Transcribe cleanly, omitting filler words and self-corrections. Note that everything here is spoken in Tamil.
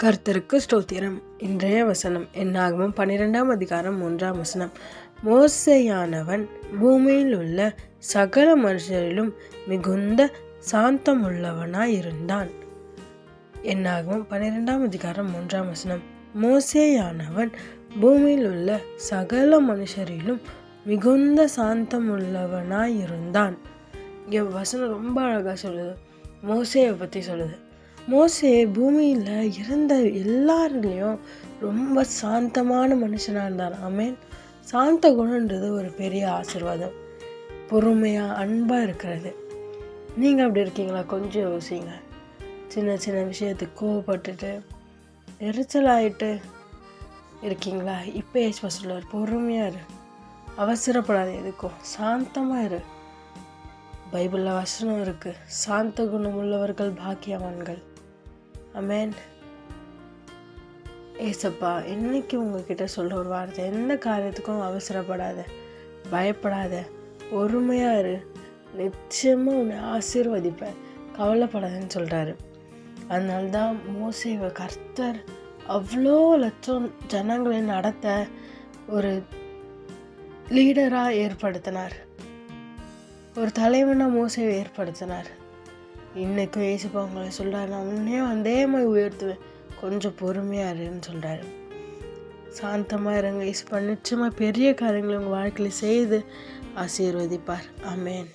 கர்த்தருக்கு ஸ்தோத்திரம். இன்றைய வசனம் என்னாகமம் 12ஆம் அதிகாரம் 1ஆம் வசனம். மோசேயானவன் பூமியில் உள்ள சகல மனுஷரிலும் மிகுந்த சாந்தமுள்ளவனாயிருந்தான். என்னாகமம் 12ஆம் அதிகாரம் 1ஆம் வசனம். மோசேயானவன் பூமியில் உள்ள சகல மனுஷரிலும் மிகுந்த சாந்தமுள்ளவனாயிருந்தான். இங்கே வசனம் ரொம்ப அழகாக சொல்லுது. மோசேயை பற்றி சொல்லுது. மோசே பூமியில் இருந்த எல்லாருலேயும் ரொம்ப சாந்தமான மனுஷனாக இருந்தார். ஆமேன். சாந்த குணன்றது ஒரு பெரிய ஆசீர்வாதம். பொறுமையாக அன்பாக இருக்கிறது. நீங்கள் அப்படி இருக்கீங்களா? கொஞ்சம் யோசிங்க. சின்ன சின்ன விஷயத்துக்கு கோவப்பட்டுட்டு எரிச்சலாயிட்டு இருக்கீங்களா? இப்போ ஏசுவா சொல்லுவார், பொறுமையாக இரு, அவசரப்படாது, எதுக்கும் சாந்தமாக இரு. பைபிளில் வசனம் இருக்குது, சாந்த குணம் உள்ளவர்கள் பாக்கியவான்கள். ஆமென். ஏசப்பா இன்னைக்கு உங்ககிட்ட சொல்ற ஒரு வார்த்தை, எந்த காரியத்துக்கும் அவசரப்படாத, பயப்படாத, பொறுமையா இரு, நிச்சயமா உன்னை ஆசீர்வதிப்பேன், கவலைப்படாதன்னு சொல்றாரு. அதனால்தான் மோசேவை கர்த்தர் அவ்வளோ லட்சம் ஜனங்களை நடத்த ஒரு லீடராக ஏற்படுத்தினார், ஒரு தலைவனாக மோசேவை ஏற்படுத்தினார். இன்னைக்கும் ஏசப்பா உங்களை சொல்கிறார், நான் உன்னையும் அதே மாதிரி உயர்த்துவேன், கொஞ்சம் பொறுமையாக இருன்னு சொல்கிறாரு. சாந்தமாக இருங்க. ஏசப்பா நிச்சயமாக பெரிய காரியங்களை உங்கள் வாழ்க்கையில் செய்து ஆசீர்வதிப்பார். ஆமென்.